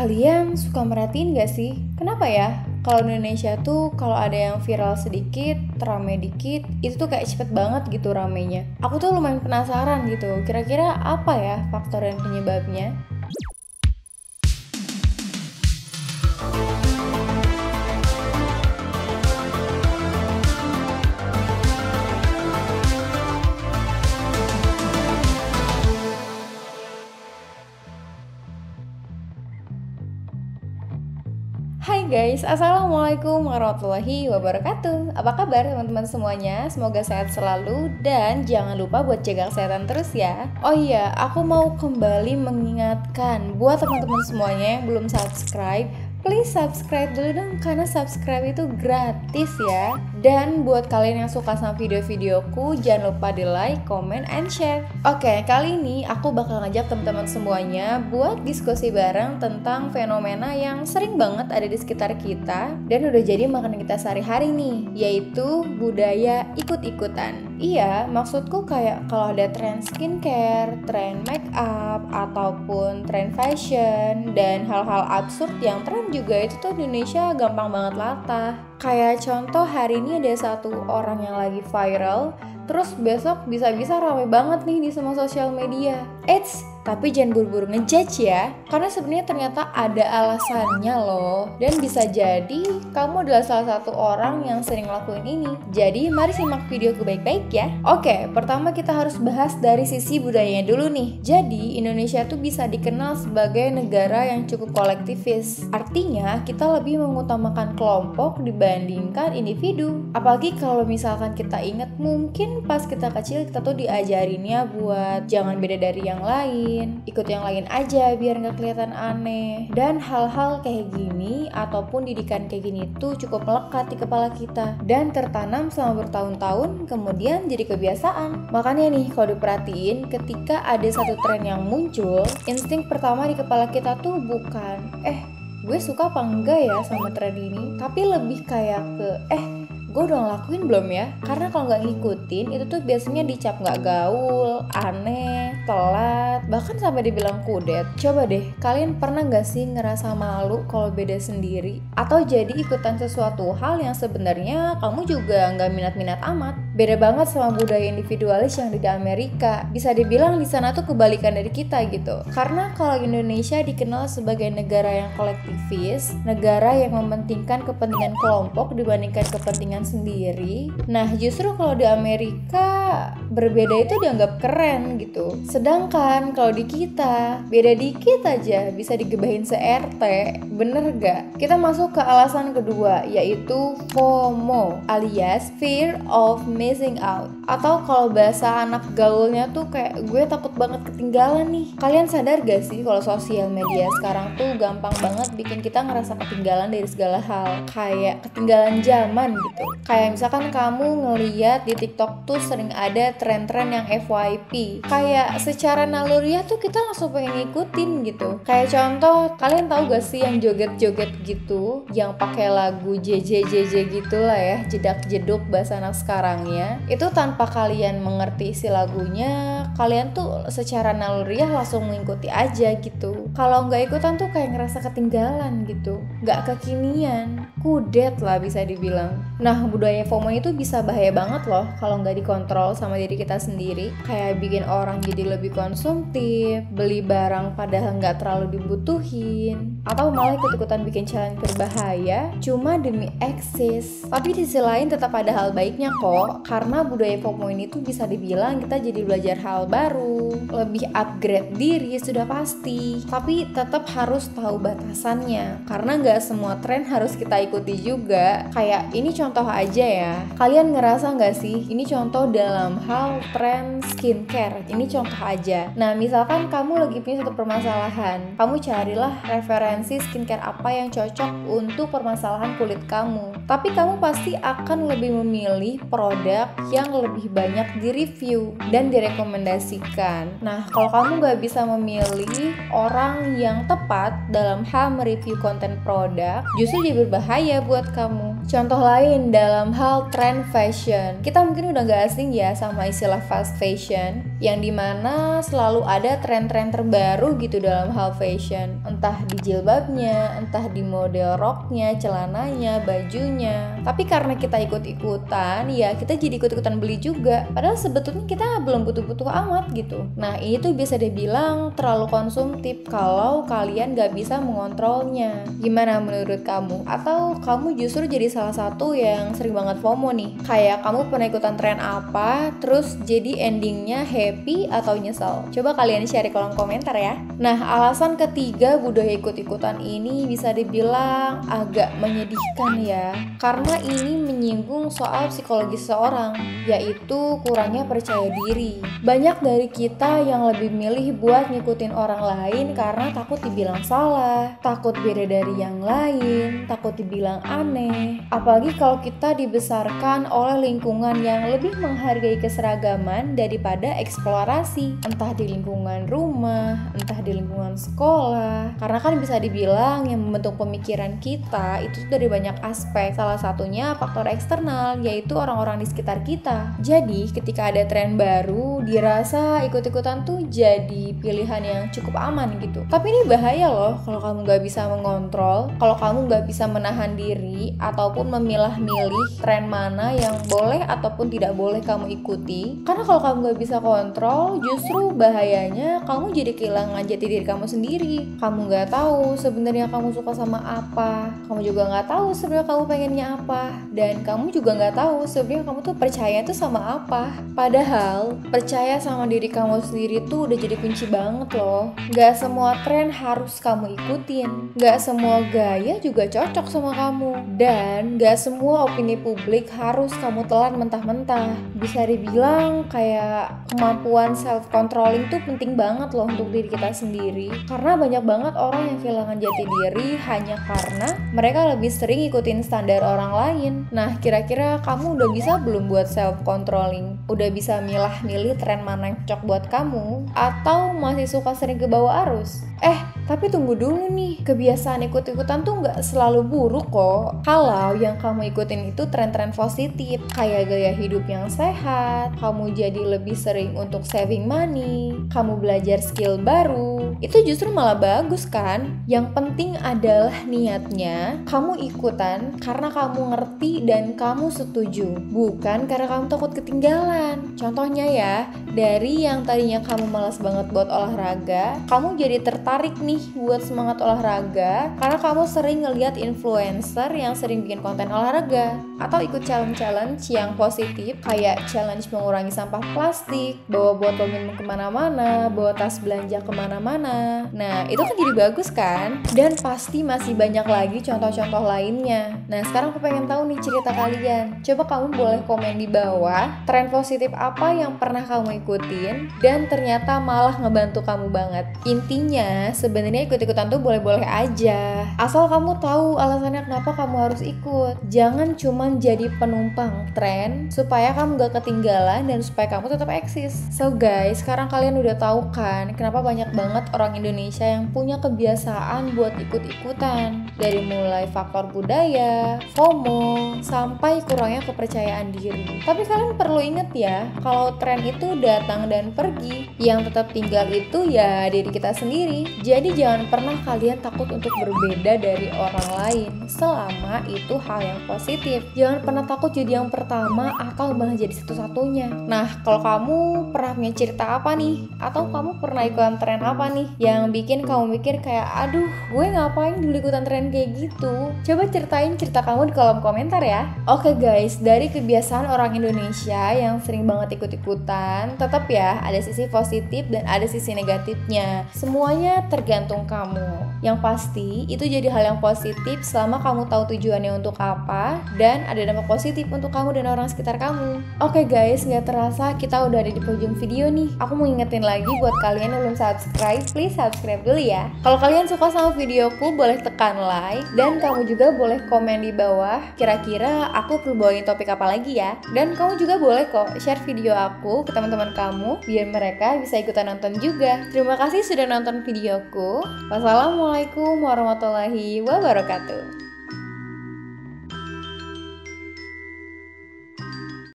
Kalian suka merhatiin gak sih? Kenapa ya? Kalau Indonesia tuh kalau ada yang viral sedikit, rame dikit, itu tuh kayak cepet banget gitu ramenya. Aku tuh lumayan penasaran gitu, kira-kira apa ya faktor dan penyebabnya? Hai guys, Assalamualaikum warahmatullahi wabarakatuh. Apa kabar teman-teman semuanya? Semoga sehat selalu dan jangan lupa buat jaga kesehatan terus ya. Oh iya, aku mau kembali mengingatkan buat teman-teman semuanya yang belum subscribe, please subscribe dulu dong karena subscribe itu gratis ya. Dan buat kalian yang suka sama video-videoku, jangan lupa di like, comment, and share. Oke, kali ini aku bakal ngajak teman-teman semuanya buat diskusi bareng tentang fenomena yang sering banget ada di sekitar kita dan udah jadi makanan kita sehari-hari nih, yaitu budaya ikut-ikutan. Iya, maksudku kayak kalau ada tren skincare, tren make up, ataupun tren fashion, dan hal-hal absurd yang tren juga itu tuh di Indonesia gampang banget latah. Kayak contoh hari ini ada satu orang yang lagi viral, terus besok bisa-bisa rame banget nih di semua sosial media. Eits, tapi jangan buru-buru ngejudge ya, karena sebenarnya ternyata ada alasannya loh. Dan bisa jadi kamu adalah salah satu orang yang sering lakuin ini. Jadi mari simak videoku baik-baik ya. Oke, pertama kita harus bahas dari sisi budayanya dulu nih. Jadi Indonesia tuh bisa dikenal sebagai negara yang cukup kolektivis. Artinya kita lebih mengutamakan kelompok dibandingkan individu. Apalagi kalau misalkan kita ingat mungkin pas kita kecil kita tuh diajarinnya buat jangan beda dari yang lain, ikut yang lain aja biar nggak kelihatan aneh. Dan hal-hal kayak gini ataupun didikan kayak gini tuh cukup melekat di kepala kita dan tertanam selama bertahun-tahun, kemudian jadi kebiasaan. Makanya nih kalau diperhatiin, ketika ada satu tren yang muncul, insting pertama di kepala kita tuh bukan gue suka apa enggak ya sama tren ini, tapi lebih kayak ke gue udah ngelakuin belum ya? Karena kalau nggak ngikutin itu tuh biasanya dicap nggak gaul, aneh, telat, bahkan sampai dibilang kudet. Coba deh, kalian pernah nggak sih ngerasa malu kalau beda sendiri? Atau jadi ikutan sesuatu hal yang sebenarnya kamu juga nggak minat-minat amat? Beda banget sama budaya individualis yang di Amerika. Bisa dibilang di sana tuh kebalikan dari kita gitu. Karena kalau Indonesia dikenal sebagai negara yang kolektivis, negara yang mementingkan kepentingan kelompok dibandingkan kepentingan sendiri. Nah, justru kalau di Amerika berbeda itu dianggap keren gitu. Sedangkan kalau di kita beda dikit aja bisa digebahin se-RT. Bener gak? Kita masuk ke alasan kedua, yaitu FOMO alias fear of missing out. Atau kalau bahasa anak gaulnya tuh kayak gue takut banget ketinggalan nih. Kalian sadar gak sih kalau sosial media sekarang tuh gampang banget bikin kita ngerasa ketinggalan dari segala hal, kayak ketinggalan zaman gitu. Kayak misalkan kamu ngeliat di TikTok tuh sering ada tren-tren yang FYP. Kayak secara naluriah tuh kita langsung pengen ngikutin gitu. Kayak contoh, kalian tahu gak sih yang joget-joget gitu, yang pakai lagu JJJJ gitu lah ya, jedak-jeduk bahasa anak sekarangnya. Itu tanpa kalian mengerti isi lagunya, kalian tuh secara naluriah langsung mengikuti aja gitu. Kalau nggak ikutan tuh kayak ngerasa ketinggalan gitu, nggak kekinian, kudet lah bisa dibilang. Nah, budaya FOMO itu bisa bahaya banget loh kalau nggak dikontrol sama diri kita sendiri. Kayak bikin orang jadi lebih konsumtif, beli barang padahal nggak terlalu dibutuhin, atau malah ikut-ikutan bikin challenge berbahaya cuma demi eksis. Tapi di sisi lain tetap ada hal baiknya kok, karena budaya FOMO ini tuh bisa dibilang kita jadi belajar hal baru, lebih upgrade diri sudah pasti. Tapi tetap harus tahu batasannya, karena nggak semua tren harus kita ikuti juga. Kayak ini contoh aja ya, kalian ngerasa nggak sih ini contoh dalam hal tren skincare? Ini contoh aja. Nah, misalkan kamu lagi punya satu permasalahan, kamu carilah referensi skincare apa yang cocok untuk permasalahan kulit kamu. Tapi kamu pasti akan lebih memilih produk yang lebih banyak di-review dan direkomendasikan. Nah, kalau kamu nggak bisa memilih orang yang tepat dalam hal mereview konten produk, justru jadi berbahaya buat kamu. Contoh lain dalam hal tren fashion, kita mungkin udah gak asing ya sama istilah fast fashion, yang dimana selalu ada tren-tren terbaru gitu dalam hal fashion, entah di jilbabnya, entah di model roknya, celananya, bajunya. Tapi karena kita ikut-ikutan, ya kita jadi ikut-ikutan beli juga, padahal sebetulnya kita belum butuh-butuh amat gitu. Nah ini tuh bisa dibilang terlalu konsumtif kalau kalian gak bisa mengontrolnya. Gimana menurut kamu? Atau kamu justru jadi salah satu yang sering banget FOMO nih, kayak kamu pernah ikutan tren apa, terus jadi endingnya happy atau nyesel? Coba kalian share di kolom komentar ya. Nah, alasan ketiga budaya ikut-ikutan ini bisa dibilang agak menyedihkan ya, karena ini menyinggung soal psikologi seseorang, yaitu kurangnya percaya diri. Banyak dari kita yang lebih milih buat ngikutin orang lain karena takut dibilang salah, takut beda dari yang lain, takut dibilang aneh. Apalagi kalau kita dibesarkan oleh lingkungan yang lebih menghargai keseragaman daripada eksplorasi, entah di lingkungan rumah, entah di lingkungan sekolah. Karena kan bisa dibilang yang membentuk pemikiran kita itu dari banyak aspek. Salah satunya faktor eksternal, yaitu orang-orang di sekitar kita. Jadi ketika ada tren baru, dirasa ikut-ikutan tuh jadi pilihan yang cukup aman gitu. Tapi ini bahaya loh kalau kamu gak bisa mengontrol, kalau kamu gak bisa menahan diri ataupun memilah-milih tren mana yang boleh ataupun tidak boleh kamu ikuti. Karena kalau kamu gak bisa kontrol, justru bahayanya kamu jadi kehilangan jati diri kamu sendiri. Kamu gak tahu sebenarnya kamu suka sama apa, kamu juga gak tahu sebenarnya kamu pengennya apa, dan kamu juga gak tahu sebenarnya kamu tuh percaya tuh sama apa. Padahal percaya sama diri kamu sendiri tuh udah jadi kunci banget loh. Gak semua tren harus kamu ikutin, gak semua gaya juga cocok sama kamu, dan gak semua opini publik harus kamu telan mentah-mentah. Bisa dibilang kayak kemampuan self-controlling tuh penting banget loh untuk diri kita sendiri. Karena banyak banget orang yang kehilangan jati diri hanya karena mereka lebih sering ikutin standar orang lain. Nah, kira-kira kamu udah bisa belum buat self-controlling? Udah bisa milah-milih tren mana yang cocok buat kamu? Atau masih suka sering ke bawah arus? Tapi tunggu dulu nih, kebiasaan ikut-ikutan tuh nggak selalu buruk kok. Kalau yang kamu ikutin itu tren-tren positif, kayak gaya hidup yang sehat, kamu jadi lebih sering untuk saving money, kamu belajar skill baru, itu justru malah bagus kan? Yang penting adalah niatnya, kamu ikutan karena kamu ngerti dan kamu setuju, bukan karena kamu takut ketinggalan. Contohnya ya, dari yang tadinya kamu malas banget buat olahraga, kamu jadi tertarik nih buat semangat olahraga karena kamu sering ngeliat influencer yang sering bikin konten olahraga, atau ikut challenge-challenge yang positif kayak challenge mengurangi sampah plastik, bawa botol minum kemana-mana, bawa tas belanja kemana-mana. Nah itu kan jadi bagus kan? Dan pasti masih banyak lagi contoh-contoh lainnya. Nah sekarang aku pengen tahu nih cerita kalian. Coba kamu boleh komen di bawah tren positif apa yang pernah kamu ikutin dan ternyata malah ngebantu kamu banget. Intinya sebenarnya ikut-ikutan tuh boleh-boleh aja, asal kamu tahu alasannya kenapa kamu harus ikut. Jangan cuman jadi penumpang tren supaya kamu gak ketinggalan dan supaya kamu tetap eksis. So guys, sekarang kalian udah tahu kan kenapa banyak banget orang Indonesia yang punya kebiasaan buat ikut-ikutan, dari mulai faktor budaya, FOMO, sampai kurangnya kepercayaan diri. Tapi kalian perlu inget ya, kalau tren itu datang dan pergi, yang tetap tinggal itu ya diri kita sendiri. Jadi jangan pernah kalian takut untuk berbeda dari orang lain selama itu hal yang positif. Jangan pernah takut jadi yang pertama atau malah jadi satu-satunya. Nah, kalau kamu pernah punya cerita apa nih? Atau kamu pernah ikutan tren apa nih yang bikin kamu mikir kayak, aduh, gue ngapain dulu ikutan tren kayak gitu? Coba ceritain cerita kamu di kolom komentar ya. Oke guys, dari kebiasaan orang Indonesia yang sering banget ikut-ikutan, tetap ya ada sisi positif dan ada sisi negatifnya. Semuanya tergantung kamu. Yang pasti itu jadi hal yang positif selama kamu tahu tujuannya untuk apa dan ada dampak positif untuk kamu dan orang sekitar kamu. Oke guys, gak terasa kita udah ada di penghujung video nih. Aku mau ingetin lagi buat kalian yang belum subscribe, please subscribe dulu ya. Kalau kalian suka sama videoku, boleh tekan like, dan kamu juga boleh komen di bawah kira-kira aku perlu bawain topik apa lagi ya. Dan kamu juga boleh kok share video aku ke teman-teman kamu biar mereka bisa ikutan nonton juga. Terima kasih sudah nonton videoku. Wassalamualaikum warahmatullahi wabarakatuh.